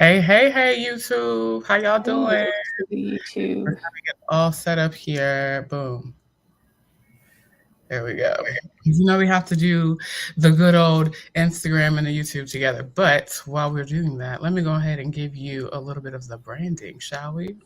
Hey, YouTube. How y'all doing? Hello to the YouTube. All set up here. Boom. There we go. We have to do the good old Instagram and the YouTube together. But while we're doing that, let me go ahead and give you a little bit of the branding, shall we?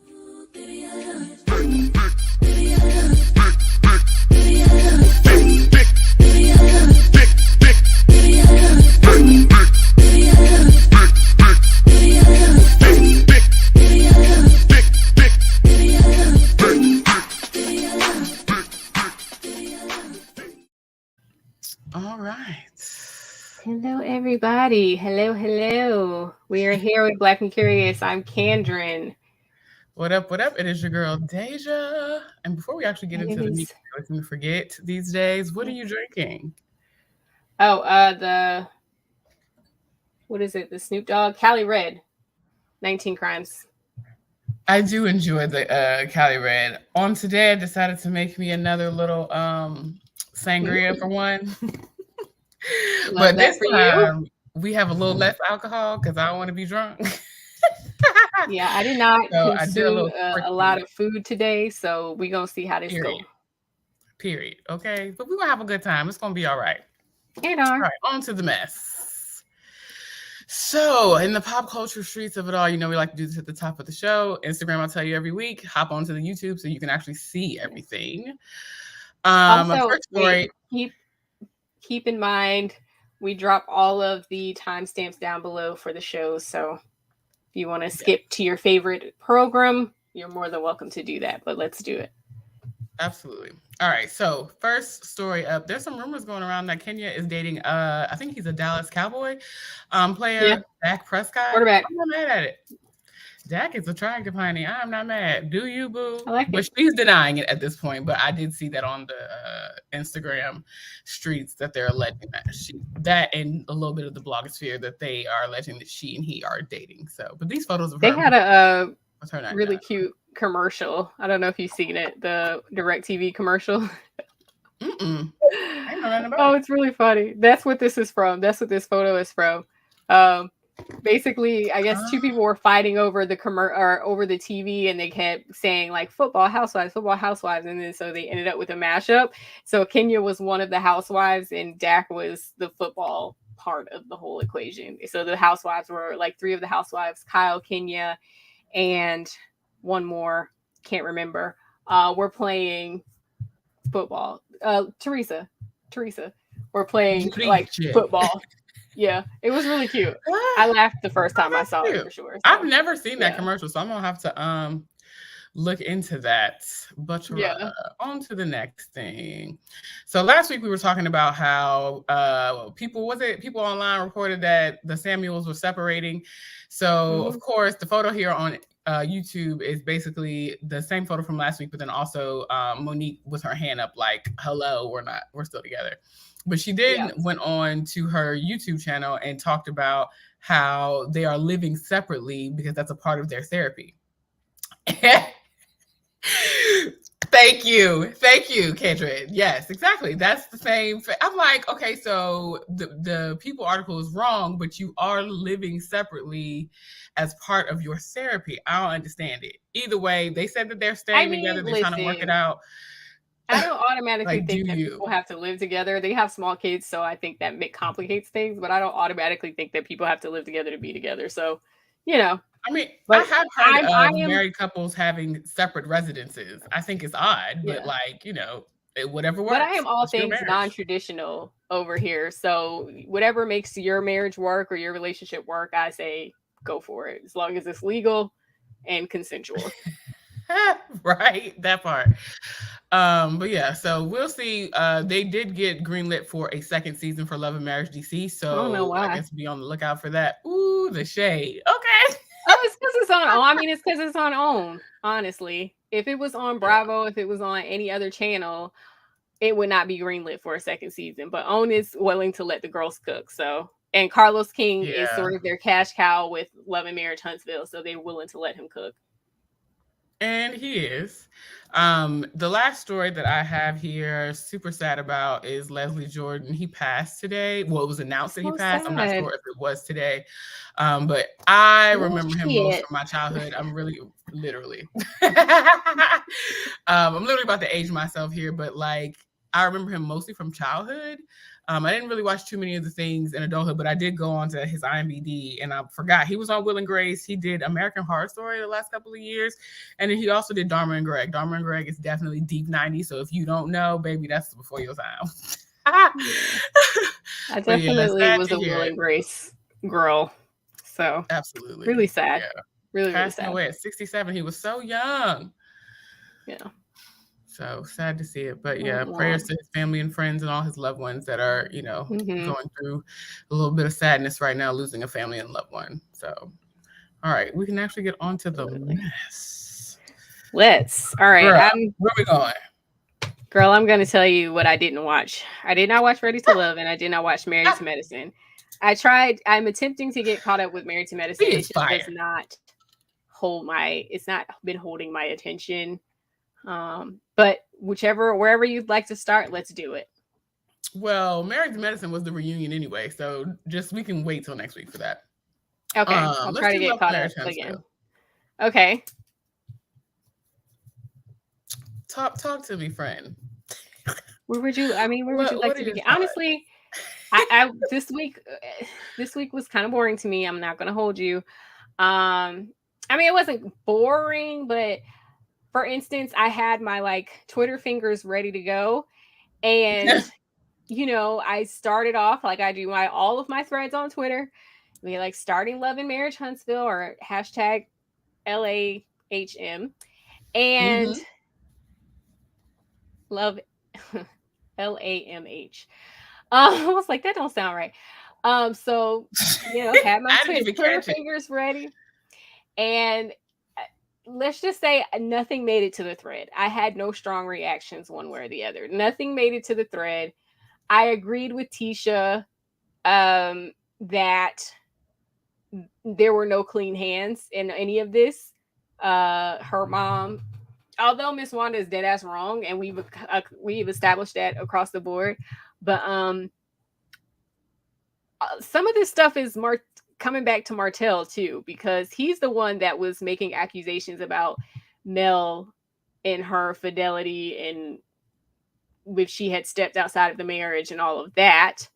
All right. Hello, everybody. Hello. We are here with Black and Curious. I'm Kandron. What up? It is your girl, Dehjai. And before we actually get And it into the meat, is I forget these days, what are you drinking? the what is it? The Snoop Dogg Cali Red, 19 Crimes. I do enjoy the Cali Red. On today, I decided to make me another little sangria for one. Love But that this for you. time, we have a little less alcohol because I don't want to be drunk. Yeah, I did not So I did a consume little a lot quirky of food today, so we gonna see how this go. period. Period. Okay. But we're gonna have a good time. It's gonna be all right. And All right, on to the mess. So, in the pop culture streets of it all, we like to do this at the top of the show. Instagram, I'll tell you every week. Hop onto the YouTube so you can actually see everything. My Also, first story. keep in mind we drop all of the timestamps down below for the shows. So if you want to skip to your favorite program, you're more than welcome to do that. But let's do it. Absolutely. All right. So first story up. There's some rumors going around that Kenya is dating. I think he's a Dallas Cowboy player, Dak Prescott. Quarterback. I'm not mad at it. Dak is attractive, honey. I'm not mad. Do you, boo? I like but it. She's denying it at this point. But I did see that on the Instagram streets that they're alleging that and a little bit of the blogosphere that they are alleging that she and he are dating. So, but these photos of They her. had a really done. cute commercial. I don't know if you've seen it. The DirecTV commercial. Oh, it's really funny. That's what this is from. That's what this photo is from. Basically, I guess two people were fighting over the over the TV, and they kept saying like football housewives, and then so they ended up with a mashup. So Kenya was one of the housewives, and Dak was the football part of the whole equation. So the housewives were like three of the housewives: Kyle, Kenya, and one more, can't remember. We're playing football. Teresa, we're playing like football. Yeah, it was really cute. I laughed the first time I saw it for sure. So. I've never seen that commercial, so I'm gonna have to look into that. But on to the next thing. So last week we were talking about how people online reported that the Samuels were separating. So of course the photo here on YouTube is basically the same photo from last week, but then also Monique with her hand up like, hello, we're still together. But she went on to her YouTube channel and talked about how they are living separately because that's a part of their therapy. Thank you, Kendra. Yes, exactly. That's the same. I'm like, okay, so the People article is wrong, but you are living separately as part of your therapy. I don't understand it. Either way, they said that they're staying together. They're trying to work it out. I don't automatically think that people have to live together. They have small kids, so I think that complicates things. But I don't automatically think that people have to live together to be together. So, I mean, I have heard of married couples having separate residences. I think it's odd, but whatever works. But I am all things non-traditional over here. So whatever makes your marriage work or your relationship work, I say go for it, as long as it's legal and consensual. Right, that part. But yeah, so we'll see. They did get greenlit for a second season for Love and Marriage DC, so I don't know why. I guess be on the lookout for that. Ooh, the shade. Okay. Oh, it's because it's on. I mean, it's because it's on OWN. Honestly, if it was on Bravo, if it was on any other channel, it would not be greenlit for a second season. But OWN is willing to let the girls cook. So, and Carlos King is sort of their cash cow with Love and Marriage Huntsville, so they're willing to let him cook. And he is. The last story that I have here, super sad about, is Leslie Jordan. He passed today. Well, it was announced that he So passed. I'm not sad. sure if it was today. But I Oh, remember him most shit. from my childhood. I'm really, literally. I'm literally about to age myself here, but like, I remember him mostly from childhood. I didn't really watch too many of the things in adulthood, but I did go on to his IMDb, and I forgot he was on Will and Grace. He did American Horror Story the last couple of years, and then he also did Dharma and Greg. Dharma and Greg is definitely deep 90s, so if you don't know, baby, that's before your time. I definitely was a Will and Grace girl, so absolutely, really sad. Yeah. Really Passing sad. away at 67. He was so young. Yeah. So sad to see it. But yeah, prayers to his family and friends and all his loved ones that are, going through a little bit of sadness right now, losing a family and loved one. So, all right, we can actually get on to the mess. Let's. All right. Girl, where are we going? Girl, I'm going to tell you what I didn't watch. I did not watch Ready to Love, and I did not watch Married to Medicine. I'm attempting to get caught up with Married to Medicine. It just does not it's not been holding my attention. But wherever you'd like to start, let's do it. Well, Married to Medicine was the reunion anyway, so we can wait till next week for that. Okay, I'll try to get caught up again. Okay. Talk to me, friend. Where would you like to begin? Honestly, I this week was kind of boring to me. I'm not gonna hold you. It wasn't boring, but for instance, I had my Twitter fingers ready to go, and I started off like I do all of my threads on Twitter. Starting Love and Marriage Huntsville or hashtag LAHM, and love LAMH. I was like, that don't sound right. So had my Twitter fingers ready, and let's just say nothing made it to the thread. I had no strong reactions one way or the other. Nothing made it to the thread. I agreed with Tisha that there were no clean hands in any of this. Her mom, although Miss Wanda is dead ass wrong, and we've established that across the board, but some of this stuff is coming back to Martell too, because he's the one that was making accusations about Mel and her fidelity and if she had stepped outside of the marriage and all of that.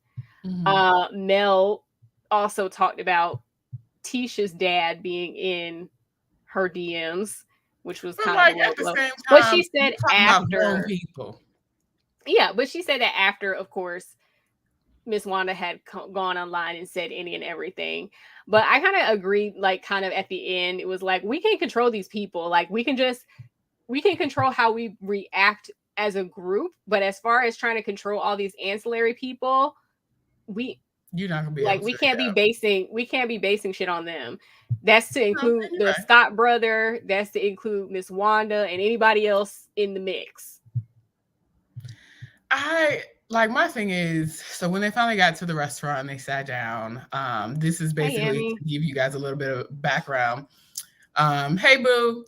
Mel also talked about Tisha's dad being in her DMs, which was kind of low. But she said after people. Yeah, but she said that after, of course, Miss Wanda had gone online and said any and everything. But I kind of agreed, kind of at the end, it was we can't control these people. We can control how we react as a group. But as far as trying to control all these ancillary people, you're not gonna be we can't be basing shit on them. That's to include the Scott brother. That's to include Miss Wanda and anybody else in the mix. My thing is, so when they finally got to the restaurant and they sat down, this is basically to give you guys a little bit of background. Hey, boo.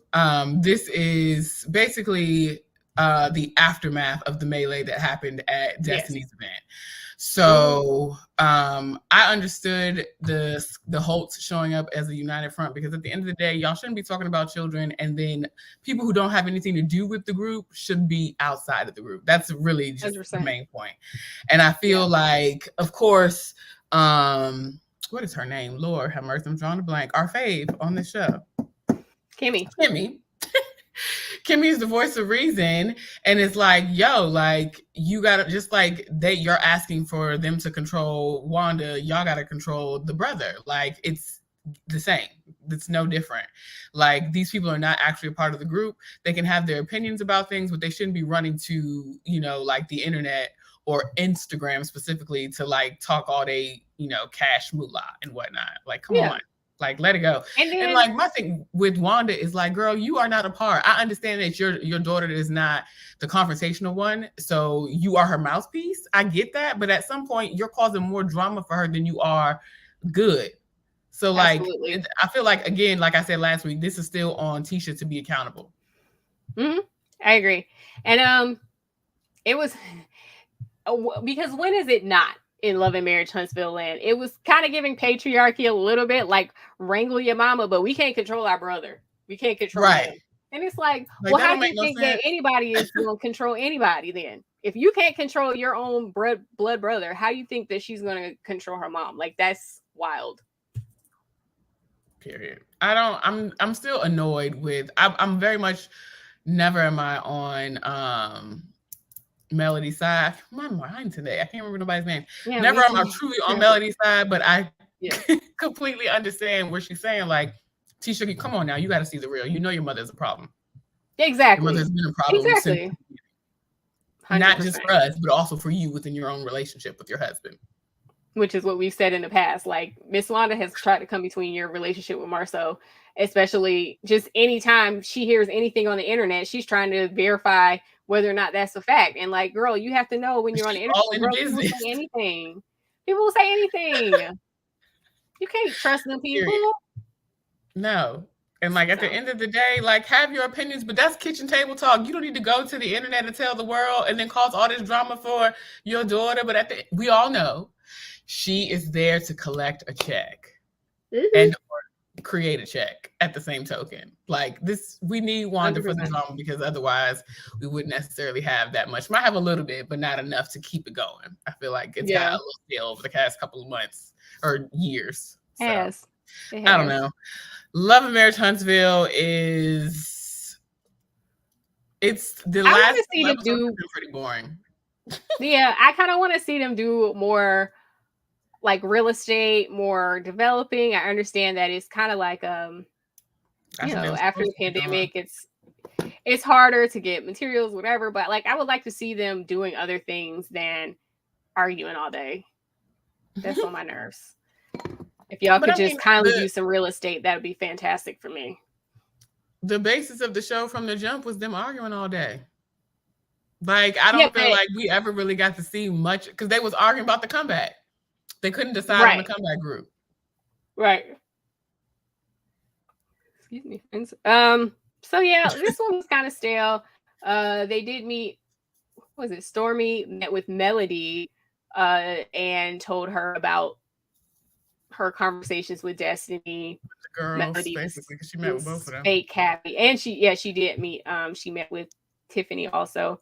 This is basically the aftermath of the melee that happened at Destiny's event. So I understood the Holtz showing up as a united front, because at the end of the day, y'all shouldn't be talking about children, and then people who don't have anything to do with the group should be outside of the group. That's really just 100%. The main point. And I feel like, of course, what is her name? Lord have mercy, I'm drawing a blank. Our fave on the show. Kimmy. Kimmy is the voice of reason, and it's you gotta, just you're asking for them to control Wanda, y'all gotta control the brother. It's the same. It's no different. These people are not actually a part of the group. They can have their opinions about things, but they shouldn't be running to the internet or Instagram specifically to talk all day, cash moolah and whatnot. Come on. Let it go. And my thing with Wanda is girl, you are not a part. I understand that your daughter is not the confrontational one, so you are her mouthpiece. I get that, but at some point you're causing more drama for her than you are good. So I feel again, like I said last week, this is still on Tisha to be accountable. Mm-hmm. I agree. And it was because when is it not in Love and Marriage Huntsville land? It was kind of giving patriarchy a little bit, like wrangle your mama, but we can't control our brother. We can't control Right. him. And it's like, Like, well, that how don't do make you no think that sense. anybody is going to control anybody then? If you can't control your own blood brother, how do you think that she's going to control her mom? Like, that's wild. Period. I'm still annoyed with, I'm very much, never am I on Melody side. My mind today. I can't remember nobody's name. Yeah, Never me am I too. truly on Melody's side, but I Yeah. completely understand where she's saying, like, Tisha, come on now, you got to see the real. You know your mother's a problem. Your mother Exactly. has been a problem since, Exactly. not just 100%. for us, but also for you within your own relationship with your husband. Which is what we've said in the past. Like, Miss Wanda has tried to come between your relationship with Marceau, especially just anytime she hears anything on the internet, she's trying to verify whether or not that's a fact. And like, girl, you have to know when you're on the She's internet, all in the girl, people will business. say anything. People will say anything. You can't trust them people. Period. No. And like, at the So, end of the day, like, have your opinions, but that's kitchen table talk. You don't need to go to the internet and tell the world and then cause all this drama for your daughter. But we all know she is there to collect a check and create a check at the same token. Like, this, we need Wanda for the 100%. drama, because otherwise we wouldn't necessarily have that much. Might have a little bit, but not enough to keep it going. I feel like it's got a Yeah. little stale over the past couple of months or years. So Has. I don't know. Love and Marriage Huntsville it's the I want last to see them episodes do. have been pretty boring. Yeah, I kind of want to see them do more like real estate, more developing. I understand that it's kind of like That's what they were after supposed the to be doing. pandemic, it's harder to get materials, whatever. But like, I would like to see them doing other things than arguing all day. That's on my nerves. If y'all But could I mean, just kindly do some real estate, that would be fantastic for me. the basis of the show from the jump was them arguing all day. Like, I Yeah, don't feel like we ever really got to see much, because they was arguing about the comeback. They couldn't decide on the right, comeback group. right. Excuse me, friends. So yeah, this one was kind of stale. They did meet. What was it? Stormy met with Melody, and told her about her conversations with Destiny. The girls, Melody basically, because she met with both was of them. fake happy, and she did meet. She met with Tiffany also.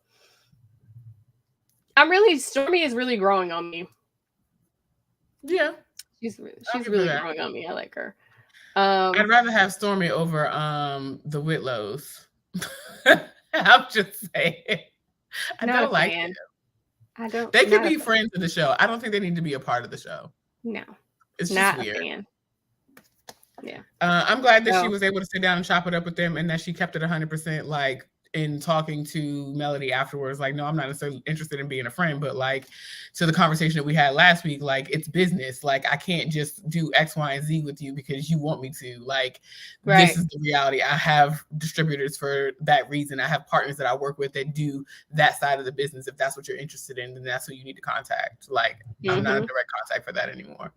Stormy is really growing on me. Yeah, She's really growing on me. I like her. I'd rather have Stormy over the Whitlows. I'm just saying. I don't like it. I don't. They could be friends of the show. I don't think they need to be a part of the show. No, it's not just weird. A fan. Yeah. I'm glad that she was able to sit down and chop it up with them, and that she kept it 100%, like, in talking to Melody afterwards. Like, no, I'm not necessarily interested in being a friend, but like, to the conversation that we had last week, like, it's business. Like, I can't just do X, Y, and Z with you because you want me to. Like, This is the reality. I have distributors for that reason. I have partners that I work with that do that side of the business. If that's what you're interested in, then that's who you need to contact. Like, I'm not a direct contact for that anymore.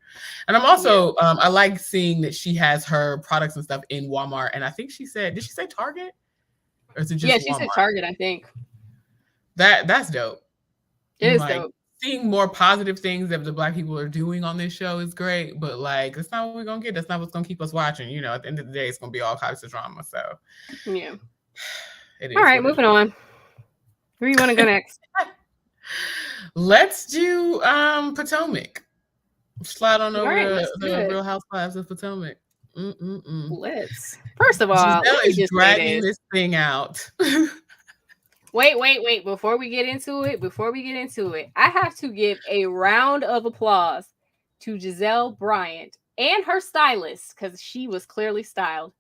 And I'm also, I like seeing that she has her products and stuff in Walmart. And I think did she say Target? Or is it just she said Target, I think. That's dope. It is dope. Seeing more positive things that the Black people are doing on this show is great, but like, that's not what we're gonna get. That's not what's gonna keep us watching. At the end of the day, it's gonna be all types of drama. So yeah. It is. All right, moving on. Where do you want to go next? Let's do Potomac. Slide on over the Real Housewives of Potomac. Let's. First of all, Giselle is dragging this thing out. Wait. Before we get into it, I have to give a round of applause to Giselle Bryant and her stylist, because she was clearly styled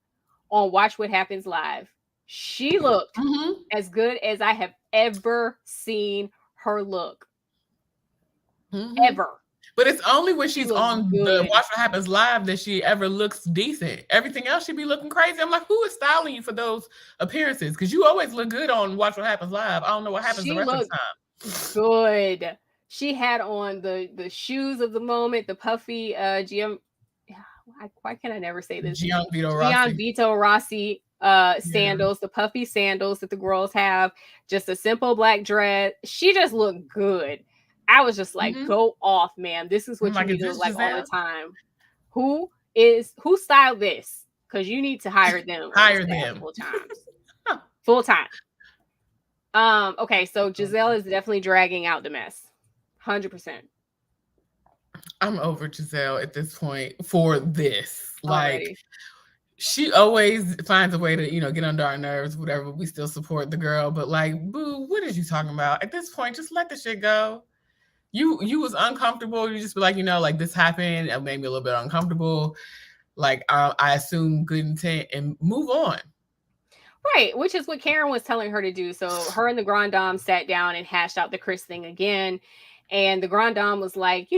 on Watch What Happens Live. She looked as good as I have ever seen her look. Ever. But it's only when she's on the Watch What Happens Live that she ever looks decent. Everything else, she be looking crazy. I'm like, who is styling you for those appearances? Because you always look good on Watch What Happens Live. I don't know what happens the rest of the time. Good. She had on the shoes of the moment, the puffy why can I never say this? Gianvito Rossi sandals, the puffy sandals that the girls have, just a simple black dress. She just looked good. I was just like, go off, ma'am. This is what you need to look like all the time. Who styled this? Because you need to hire them. Hire them full time. Okay, so Giselle is definitely dragging out the mess. 100%. I'm over Giselle at this point for this. Like, already. She always finds a way to, get under our nerves, whatever. We still support the girl, but like, boo, what is you talking about? At this point, just let the shit go. You was uncomfortable. You just be like, like this happened. It made me a little bit uncomfortable. Like, I assume good intent and move on. Right, which is what Karen was telling her to do. So her and the Grand Dame sat down and hashed out the Chris thing again. And the Grand Dame was like,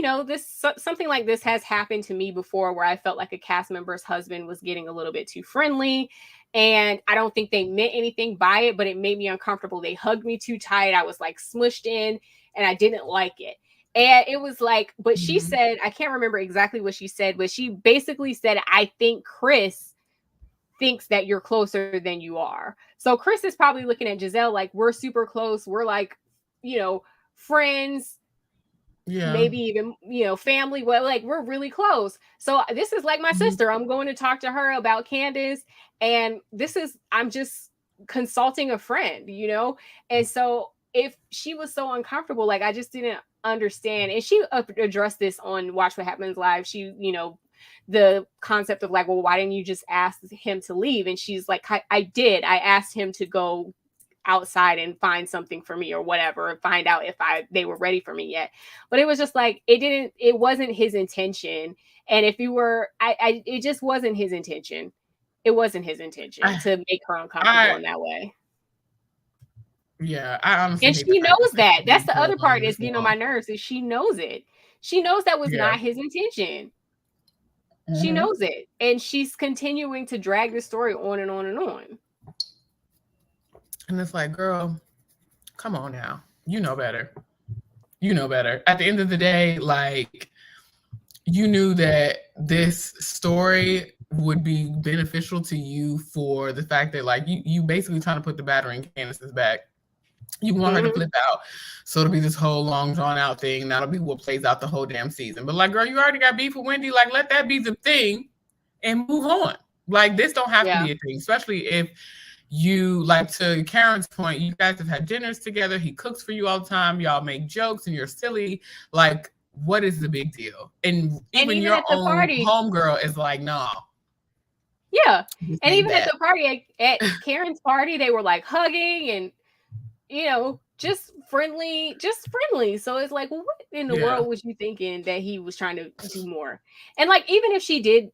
something like this has happened to me before, where I felt like a cast member's husband was getting a little bit too friendly. And I don't think they meant anything by it, but it made me uncomfortable. They hugged me too tight. I was like smushed in and I didn't like it. And it was like, but she said, I can't remember exactly what she said, but she basically said, I think Chris thinks that you're closer than you are. So Chris is probably looking at Giselle like, we're super close. We're like, friends. Yeah. Maybe even, family. Well, like, we're really close. So this is like my sister. I'm going to talk to her about Candace. And I'm just consulting a friend, And so if she was so uncomfortable, like, I just didn't understand. And she addressed this on Watch What Happens Live. She, the concept of like, well, why didn't you just ask him to leave? And she's like, I did. I asked him to go outside and find something for me or whatever, and find out if they were ready for me yet. But it was just like, it wasn't his intention. And if you were, it just wasn't his intention. It wasn't his intention to make her uncomfortable in that way. Yeah, I honestly. And she knows that. That's the other part is, my nerves, is she knows it. She knows that was not his intention. She knows it. And she's continuing to drag the story on and on and on. And it's like, girl, come on now. You know better. At the end of the day, like, you knew that this story would be beneficial to you for the fact that, like, you basically trying to put the batter in Candace's back. You want her to flip out. So it'll be this whole long drawn out thing. That'll be what plays out the whole damn season. But like, girl, you already got beef with Wendy. Like, let that be the thing and move on. Like, this don't have to be a thing, especially if you, like, to Karen's point, you guys have had dinners together. He cooks for you all the time. Y'all make jokes and you're silly. Like, what is the big deal? And even your own homegirl is like, no. Yeah. And even at the party, at Karen's party, they were like hugging and, just friendly. So it's like, well, what in the world was you thinking that he was trying to do more? And like, even if she did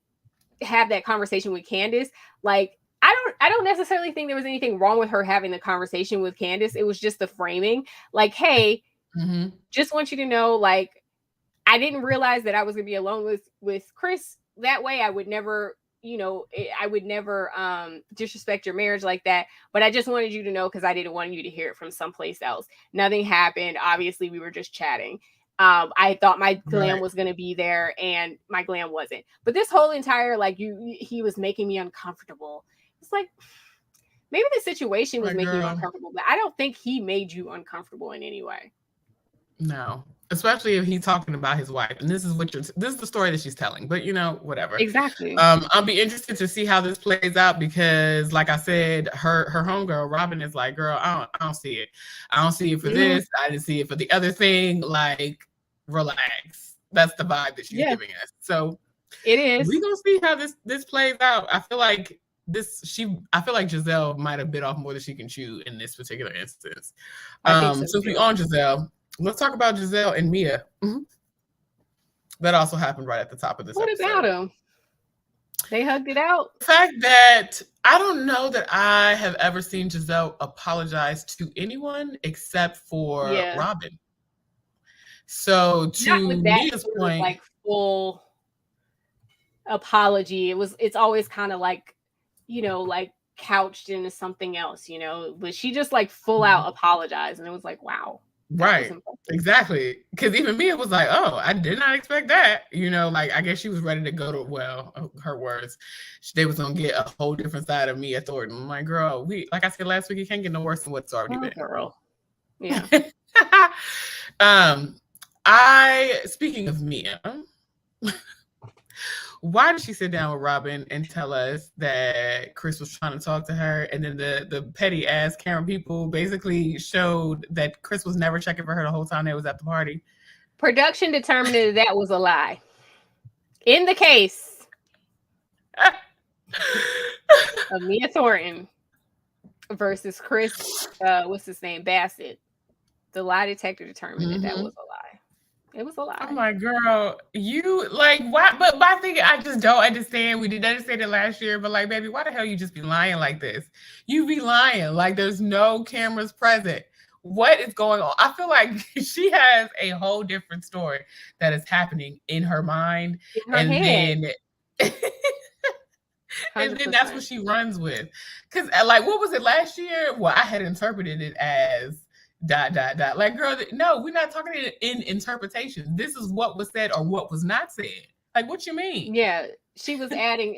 have that conversation with Candace, like, I don't necessarily think there was anything wrong with her having the conversation with Candace. It was just the framing. Like, hey, just want you to know, like, I didn't realize that I was going to be alone with Chris that way. I would never, I would never disrespect your marriage like that. But I just wanted you to know, because I didn't want you to hear it from someplace else. Nothing happened. Obviously, we were just chatting. I thought my glam was going to be there, and my glam wasn't. But this whole entire, like, he was making me uncomfortable. It's like, maybe the situation was making you uncomfortable, but I don't think he made you uncomfortable in any way. No, especially if he's talking about his wife, and this is the story that she's telling. But whatever. Exactly. I'll be interested to see how this plays out, because, like I said, her homegirl Robin is like, girl, I don't see it. I don't see it for this. I didn't see it for the other thing. Like, relax. That's the vibe that she's giving us. So it is. We're gonna see how this plays out. I feel like Giselle might have bit off more than she can chew in this particular instance. Since we're on Giselle, let's talk about Giselle and Mia. That also happened right at the top of this episode. What about them? They hugged it out. The fact that I don't know that I have ever seen Giselle apologize to anyone except for Robin. So to Mia's point, like full apology. It's always kind of like, like couched into something else, but she just like full out apologized, and it was like, wow. Right. Exactly. Because even me, it was like, oh, I did not expect that. Like, I guess she was ready to go to, her words, they was going to get a whole different side of Mia Thornton. I'm like, girl, like I said last week, it can't get no worse than what's already been. Girl. Yeah. Speaking of Mia, why did she sit down with Robin and tell us that Chris was trying to talk to her, and then the petty ass Karen people basically showed that Chris was never checking for her the whole time they was at the party? Production determined that was a lie. In the case of Mia Thornton versus Chris, what's his name, Bassett, the lie detector determined that was a lie. It was a lie. Oh my girl, you like why? But my thing, I just don't understand. We didn't understand it last year, but like, baby, why the hell you just be lying like this? You be lying like there's no cameras present. What is going on? I feel like she has a whole different story that is happening in her mind, and head. Then and then that's what she runs with. Because like, what was it last year? Well, I had interpreted it as ... Like, girl, no, we're not talking in interpretation. This is what was said or what was not said. Like, what you mean? Yeah, she was adding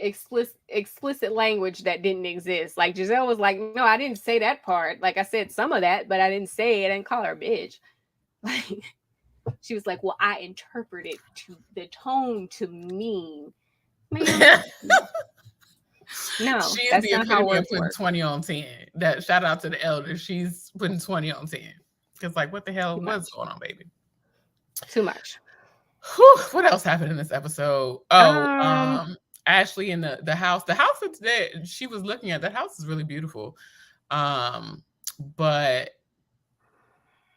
explicit language that didn't exist. Like, Giselle was like, no, I didn't say that part. Like, I said some of that, but I didn't say it and call her a bitch. Like, she was like, well, I interpreted to the tone to mean. Man, no, she is the epitome of putting 20 on 10. That shout out to the elders. She's putting 20 on 10. Because like, what the hell was going on, baby? Too much. Whew, what else happened in this episode? Ashley in the house. The house that she was looking at, that house is really beautiful. But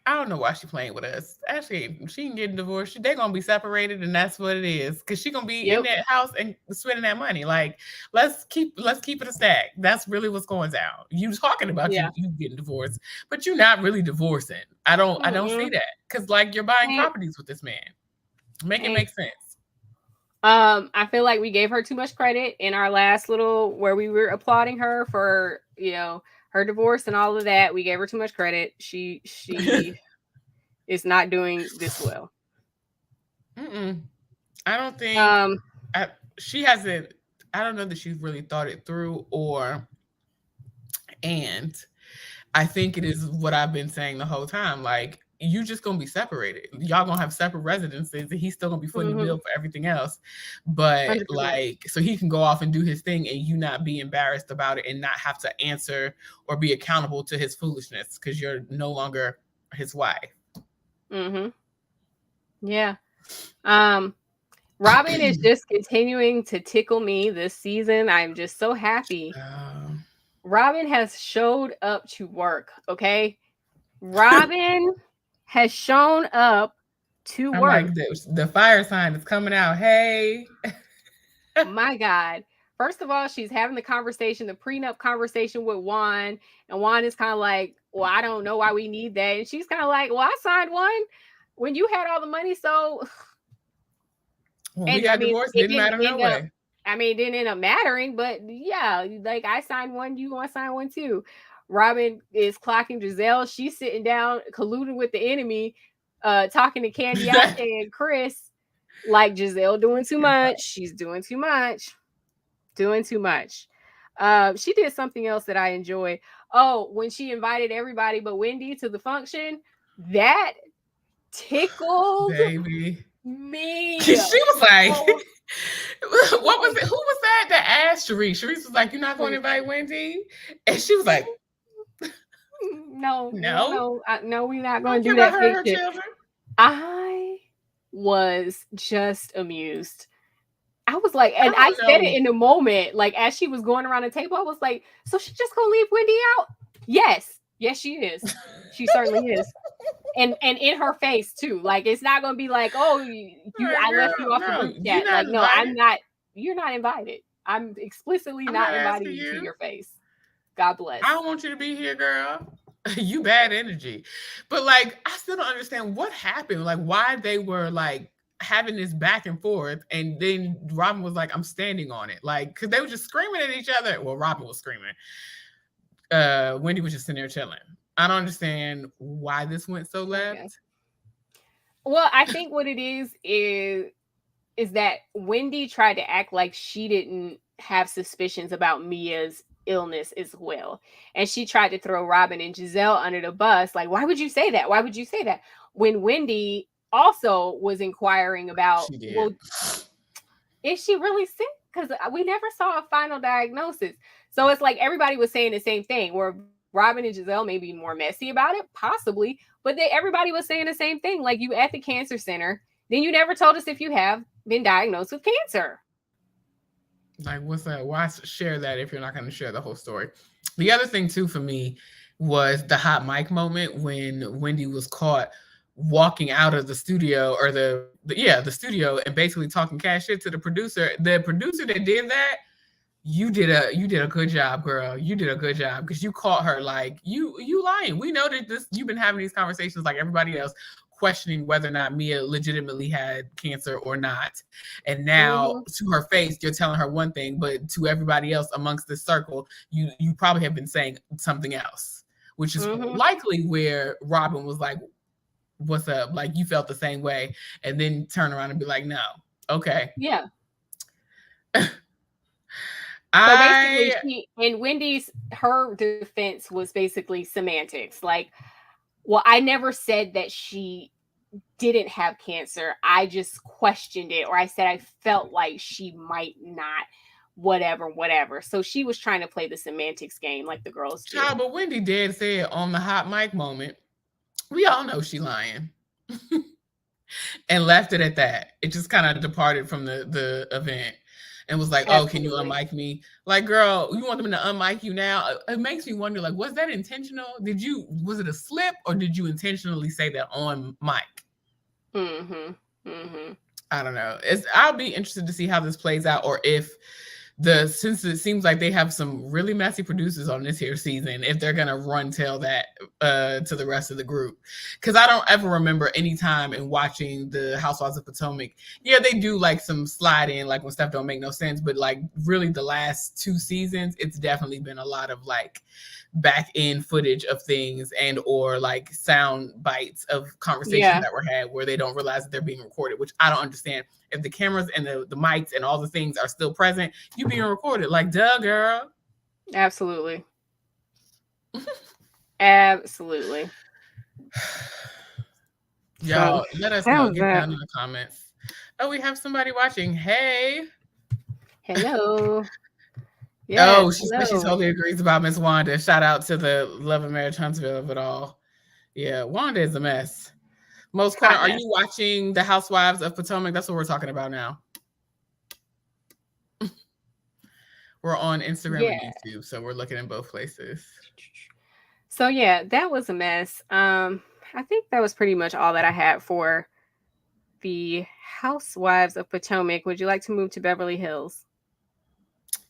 I don't know why she's playing with us. Ashley, she ain't getting divorced. They're gonna be separated, and that's what it is. Because she's gonna be in that house and spending that money. Like, let's keep it a stack. That's really what's going down. You talking about you getting divorced, but you're not really divorcing. I don't see that. Because like, you're buying properties with this man. Make it make sense. I feel like we gave her too much credit in our last little where we were applauding her for, her divorce and all of that. We gave her too much credit. She is not doing this well. I don't think she hasn't. I don't know that she's really thought it through, and I think it is what I've been saying the whole time. Like, you just gonna be separated. Y'all gonna have separate residences, and he's still gonna be footing the bill for everything else. But 100%. Like, so he can go off and do his thing, and you not be embarrassed about it, and not have to answer or be accountable to his foolishness because you're no longer his wife. Yeah. Robin is just continuing to tickle me this season. I'm just so happy. Robin has showed up to work. Okay, Robin has shown up to work. Like, the fire sign is coming out. Hey. My God. First of all, she's having the prenup conversation with Juan. And Juan is kind of like, well, I don't know why we need that. And she's kind of like, well, I signed one when you had all the money. So when we got divorced, it didn't matter no way. It didn't end up mattering, but yeah, like, I signed one, you gonna sign one too. Robin is clocking Giselle. She's sitting down, colluding with the enemy, talking to Candy and Chris, like, Giselle doing too much. She's doing too much. She did something else that I enjoyed. Oh, when she invited everybody but Wendy to the function, that tickled baby me. She was like, what was it? Who was that that asked Sharice? Sharice was like, you're not going to invite Wendy? And she was like, no, we're not going to do that. Her children. I was just amused. I was like, and I said it in the moment, like, as she was going around the table, I was like, so she's just gonna leave Wendy out? Yes, she is. She certainly is. And in her face too. Like, it's not gonna be like, oh, I left you off the group chat. Like, no, I'm not. You're not invited. I'm explicitly not inviting you to your face. God bless. I don't want you to be here, girl. You bad energy. But like, I still don't understand what happened. Like, why they were like having this back and forth, and then Robin was like, I'm standing on it. Like, because they were just screaming at each other. Well, Robin was screaming. Wendy was just sitting there chilling. I don't understand why this went so left. Okay. Well, I think what it is that Wendy tried to act like she didn't have suspicions about Mia's illness as well. And she tried to throw Robin and Giselle under the bus. Like, why would you say that? Why would you say that? When Wendy also was inquiring about, She did. well, is she really sick? Because we never saw a final diagnosis. So it's like everybody was saying the same thing, where Robin and Giselle may be more messy about it, possibly, but everybody was saying the same thing. Like, you at the cancer center, then you never told us if you have been diagnosed with cancer. Like, what's that? Why share that if you're not going to share the whole story? The other thing, too, for me was the hot mic moment when Wendy was caught walking out of the studio, or the studio, and basically talking cash shit to the producer. The producer that did that, you did a good job, girl. You did a good job, because you caught her like, you lying. We know that you've been having these conversations like everybody else, questioning whether or not Mia legitimately had cancer or not. And now to her face, you're telling her one thing, but to everybody else amongst this circle, you probably have been saying something else, which is likely where Robin was like, what's up? Like, you felt the same way, and then turn around and be like, no. Okay. Yeah. So basically, Wendy's, her defense was basically semantics. Like, well, I never said that she didn't have cancer. I just questioned it, or I said I felt like she might not, whatever. So she was trying to play the semantics game like the girls do. But Wendy did say it on the hot mic moment. We all know she lying. And left it at that. It just kind of departed from the event and was like, oh, can you unmic me? Like, girl, you want them to unmic you now? It makes me wonder, like, was that intentional? Was it a slip, or did you intentionally say that on mic? I don't know. I'll be interested to see how this plays out, or if since it seems like they have some really messy producers on this here season, if they're gonna tell that to the rest of the group. Because I don't ever remember any time in watching the Housewives of Potomac. Yeah, they do like some slide in, like when stuff don't make no sense, but like really the last 2 seasons, it's definitely been a lot of like back end footage of things and or like sound bites of conversations that were had where they don't realize that they're being recorded, which I don't understand. If the cameras and the mics and all the things are still present, you being recorded. Like, duh, girl. Absolutely. Absolutely. Y'all, let us know. Get down in the comments. Oh, we have somebody watching. Hey. Hello. Yeah, she totally agrees about Miss Wanda. Shout out to the Love and Marriage Huntsville of it all. Yeah, Wanda is a mess. Most Corner, are you watching the Housewives of Potomac? That's what we're talking about now. We're on Instagram and YouTube, so we're looking in both places. So yeah, that was a mess. I think that was pretty much all that I had for the Housewives of Potomac. Would you like to move to Beverly Hills?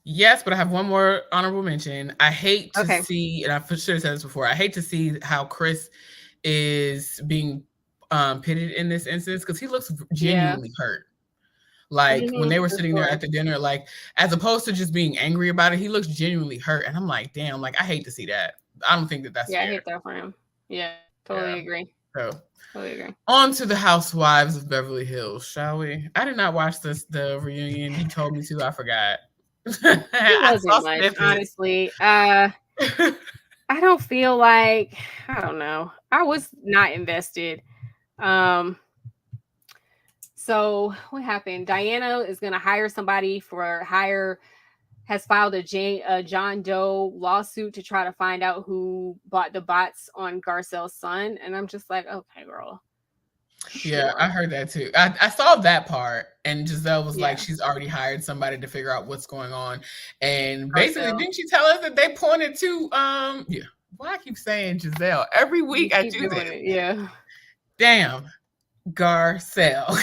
Yes, but I have one more honorable mention. I hate to see, and I for sure said this before, I hate to see how Chris is being pitted in this instance, because he looks genuinely hurt. Like when they were sitting there at the dinner, like as opposed to just being angry about it, he looks genuinely hurt. And I'm like, damn, like I hate to see that. I don't think that that's fair. I hate that for him. Yeah, totally agree. So totally agree. On to the Housewives of Beverly Hills, shall we? I did not watch the reunion. You told me to, I forgot. It wasn't much, honestly. I don't feel like, I don't know. I was not invested. So what happened? Diana is going to hire somebody has filed a John Doe lawsuit to try to find out who bought the bots on Garcelle's son. And I'm just like, okay, girl. Yeah, I heard that too. I saw that part, and Giselle was like, she's already hired somebody to figure out what's going on. And basically, didn't she tell us that they pointed to why I keep saying Giselle every week? I do this. Yeah. Damn, Garcelle.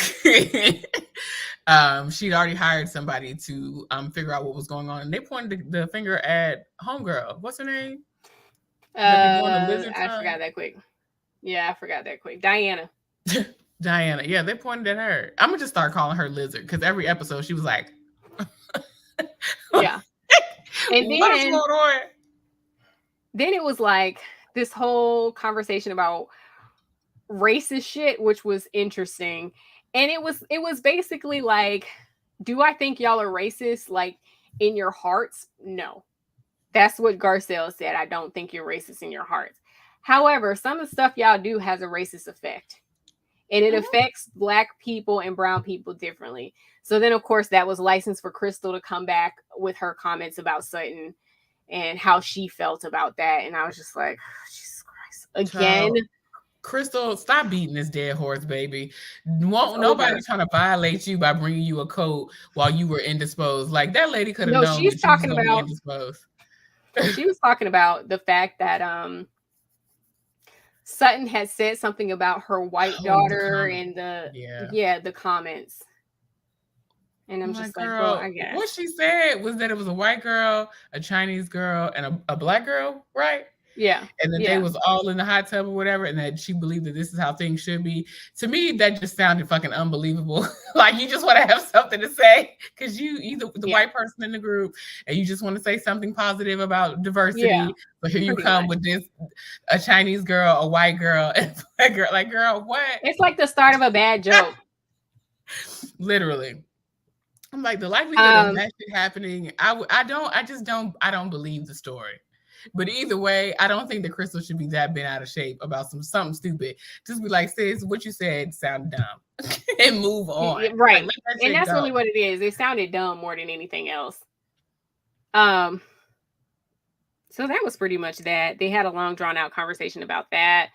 She'd already hired somebody to figure out what was going on, and they pointed the finger at homegirl. What's her name? I forgot that quick. Yeah, I forgot that quick. Diana. Yeah, they pointed at her. I'm gonna just start calling her Lizard, because every episode she was like, yeah. And then, what is going on? Then it was like this whole conversation about racist shit, which was interesting. And it was basically like, do I think y'all are racist? Like in your hearts? No. That's what Garcelle said. I don't think you're racist in your hearts. However, some of the stuff y'all do has a racist effect. And it affects Black people and brown people differently. So then, of course, that was licensed for Crystal to come back with her comments about Sutton and how she felt about that. And I was just like, Jesus Christ. Again. Child, Crystal, stop beating this dead horse, baby. Won't nobody trying to violate you by bringing you a coat while you were indisposed. Like, that lady could have known that you was going to be indisposed. She was talking about the fact that Sutton had said something about her white daughter and the comments. And I'm just like, well, I guess. What she said was that it was a white girl, a Chinese girl, and a Black girl, right? Yeah. And that they was all in the hot tub or whatever, and that she believed that this is how things should be. To me, that just sounded fucking unbelievable. Like, you just want to have something to say because you're the white person in the group, and you just want to say something positive about diversity. Yeah, but here you come with this, a Chinese girl, a white girl, and a Black girl. Like, girl, what? It's like the start of a bad joke. Literally. I'm like, the likelihood of that shit happening, I don't believe the story. But either way, I don't think that Crystal should be that bent out of shape about something stupid. Just be like, sis, what you said sounded dumb. And move on. Right. Like, and that's really what it is. It sounded dumb more than anything else. So that was pretty much that. They had a long, drawn out conversation about that.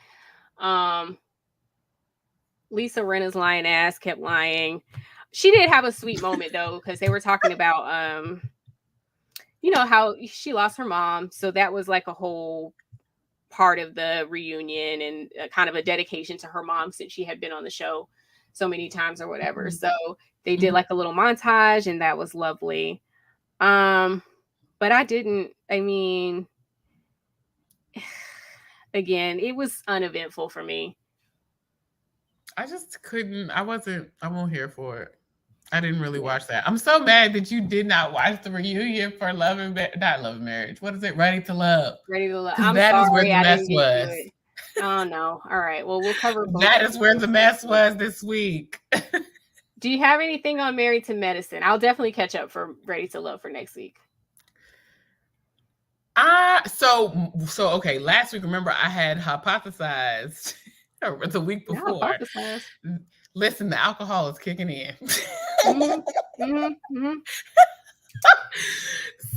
Lisa Rinna's lying ass kept lying. She did have a sweet moment though, because they were talking about you know, how she lost her mom. So that was like a whole part of the reunion and kind of a dedication to her mom since she had been on the show so many times or whatever. So they did like a little montage and that was lovely. But I mean, again, it was uneventful for me. I just couldn't, I won't here for it. I didn't really watch that. I'm so mad that you did not watch the reunion for not Love and Marriage. What is it? Ready to Love. Ready to Love. That is where the mess was. Oh no. All right. Well, we'll cover both. That is where the mess was this week. Do you have anything on Married to Medicine? I'll definitely catch up for Ready to Love for next week. So okay, last week, remember I had hypothesized the week before. Listen, the alcohol is kicking in.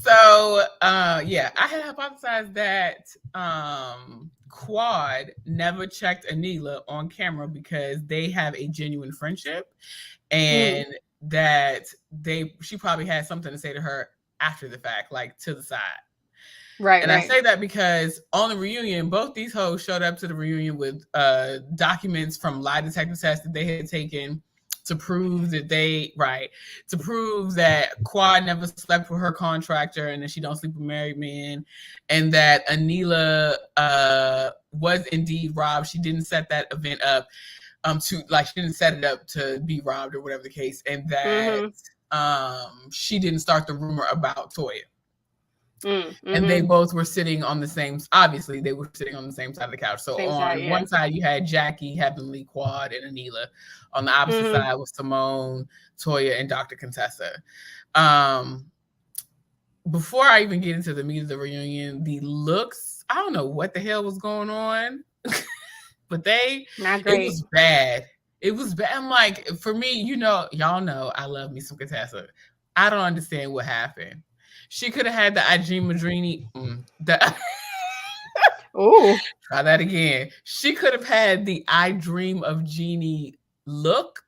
So, yeah, I had hypothesized that Quad never checked Anila on camera because they have a genuine friendship, and that she probably had something to say to her after the fact, like to the side. Right. And I say that because on the reunion, both these hoes showed up to the reunion with documents from lie detector tests that they had taken to prove that Quad never slept with her contractor and that she don't sleep with married men, and that Anila was indeed robbed. She didn't set that event up she didn't set it up to be robbed or whatever the case, and that she didn't start the rumor about Toya. And they both were sitting on the same, obviously they were sitting on the same side of the couch. So one side you had Jackie, Heavenly, Quad, and Anila. On the opposite side was Simone, Toya, and Dr. Contessa. Before I even get into the meat of the reunion, the looks, I don't know what the hell was going on, but it was bad. It was bad. I'm like, for me, y'all know I love me some Contessa. I don't understand what happened. She could have had the Ijin Madrini. Try that again. She could have had the I Dream of Jeannie look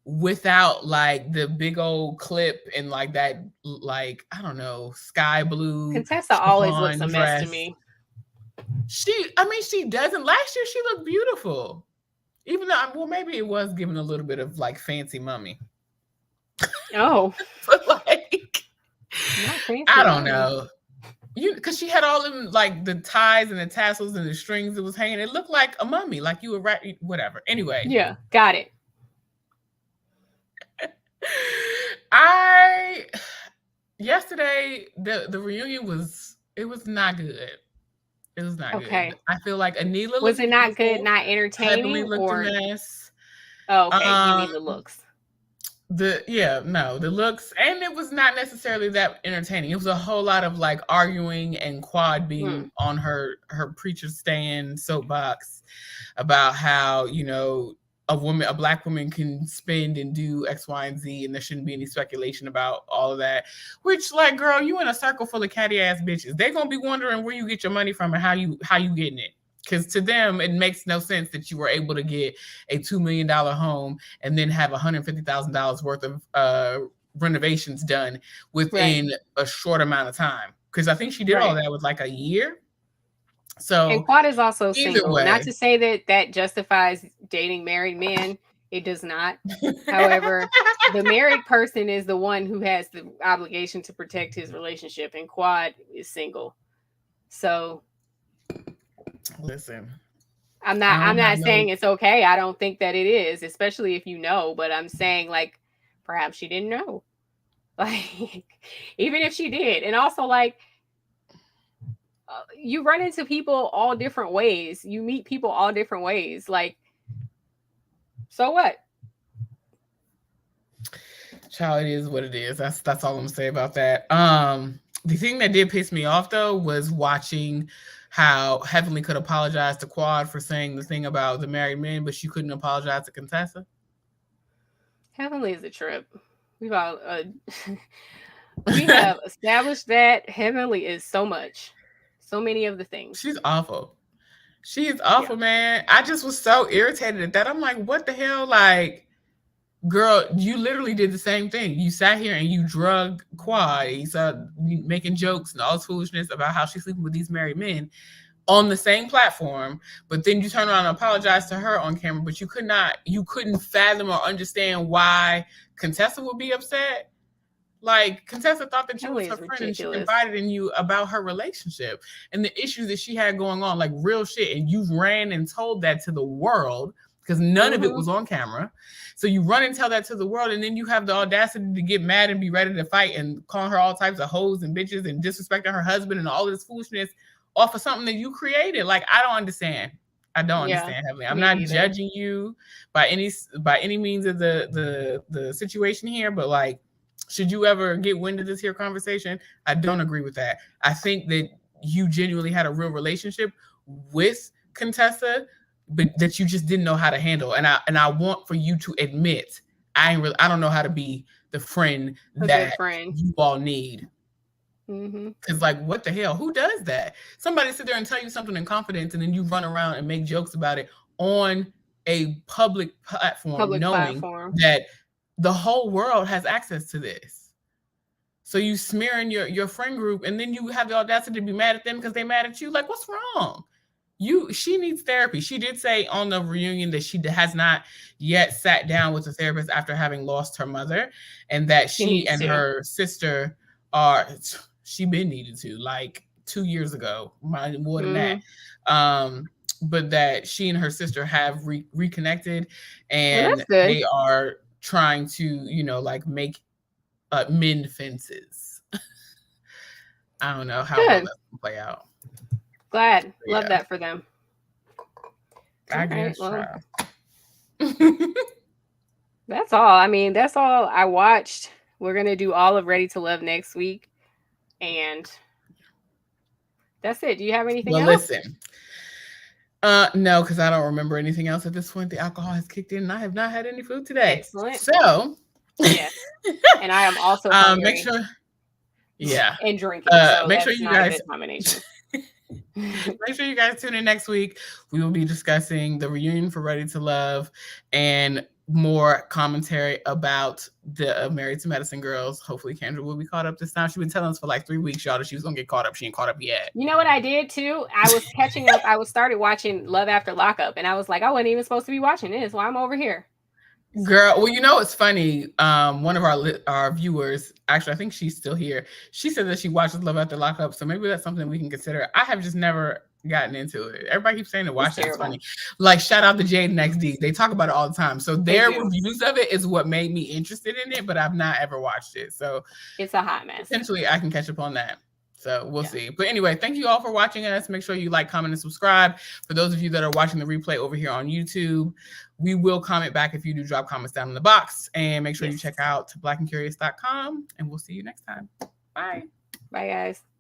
without like the big old clip and like that, like, I don't know, sky blue. Contessa always looks a mess to me. She doesn't. Last year she looked beautiful. Even though, maybe it was given a little bit of like fancy mummy. Oh. But like, I don't know. Because she had all them like the ties and the tassels and the strings that was hanging. It looked like a mummy, like you were whatever. Anyway. Yeah, got it. Yesterday the reunion was not good. It was not Okay. good. I feel like Anila Was looked it not good, beautiful. not Heavenly entertaining, looked a or mess. oh, okay, you mean the looks. The looks, and it was not necessarily that entertaining. It was a whole lot of like arguing and Quad being on her preacher stand soapbox about how, you know, a black woman can spend and do X, Y, and Z, and there shouldn't be any speculation about all of that. Which, like, girl, you in a circle full of catty ass bitches. They're gonna be wondering where you get your money from and how you getting it. Because to them, it makes no sense that you were able to get a $2 million home and then have $150,000 worth of renovations done within a short amount of time. Because I think she did all that with like a year. So, and Quad is also either single. way, Not to say that justifies dating married men. It does not. However, the married person is the one who has the obligation to protect his relationship, and Quad is single. So, listen, I'm not saying it's okay. I don't think that it is, especially if you know. But I'm saying, like, perhaps she didn't know. Like, even if she did, and also like. You run into people all different ways. You meet people all different ways. Like, so what? Child, it is what it is. That's all I'm gonna say about that. The thing that did piss me off though was watching how Heavenly could apologize to Quad for saying the thing about the married men, but she couldn't apologize to Contessa. Heavenly is a trip. We have established that Heavenly is so much. So many of the things. She's awful. She is awful, man. I just was so irritated at that. I'm like, what the hell? Like, girl, you literally did the same thing. You sat here and you drug Quad. You started making jokes and all this foolishness about how she's sleeping with these married men on the same platform, but then you turn around and apologize to her on camera, but you couldn't fathom or understand why Contessa would be upset. Like, Contessa thought that you was her friend and she confided in you about her relationship and the issues that she had going on, like real shit. And you ran and told that to the world because none of it was on camera. So you run and tell that to the world, and then you have the audacity to get mad and be ready to fight and call her all types of hoes and bitches and disrespecting her husband and all of this foolishness off of something that you created. Like, I don't understand. I don't understand, Heavenly. I'm not judging you by any means of the situation here, but like, should you ever get wind of this here conversation? I don't agree with that. I think that you genuinely had a real relationship with Contessa, but that you just didn't know how to handle. And I want for you to admit, I don't know how to be the friend that you all need. Because like, what the hell? Who does that? Somebody sit there and tell you something in confidence, and then you run around and make jokes about it on a public platform, knowing that the whole world has access to this. So you smearing your friend group, and then you have the audacity to be mad at them because they're mad at you. Like, what's wrong? She needs therapy. She did say on the reunion that she has not yet sat down with a therapist after having lost her mother, and that she and her sister she been needed to, like 2 years ago, more than that. But that she and her sister have reconnected, and they are trying to, like make mend fences. I don't know how well that's gonna play out. Glad. Love that for them. I guess. That's all. I mean, that's all I watched. We're gonna do all of Ready to Love next week. And that's it. Do you have anything else? Listen. No, because I don't remember anything else at this point. The alcohol has kicked in, and I have not had any food today. Excellent. So, yeah. And I am also hungry. Make sure. Yeah. And drinking. So make sure you guys. Make sure you guys tune in next week. We will be discussing the reunion for Ready to Love and more commentary about the Married to Medicine girls. Hopefully Kendra will be caught up this time. She's been telling us for like 3 weeks, y'all, that she was gonna get caught up. She ain't caught up yet. You know what I did too? I was catching up. I started watching Love After Lockup, and I was like, I wasn't even supposed to be watching this. Well, I'm over here. Girl, well, you know, it's funny. One of our viewers, actually, I think she's still here. She said that she watches Love After Lockup, so maybe that's something we can consider. I have just never gotten into it. Everybody keeps saying to watch it. It's funny. Like, shout out to Jade and XD. They talk about it all the time. So their reviews of it is what made me interested in it, but I've not ever watched it. So it's a hot mess. Essentially, I can catch up on that. So we'll see. But anyway, thank you all for watching us. Make sure you like, comment, and subscribe. For those of you that are watching the replay over here on YouTube, we will comment back if you do drop comments down in the box. And make sure you check out blackandcurious.com. And we'll see you next time. Bye. Bye, guys.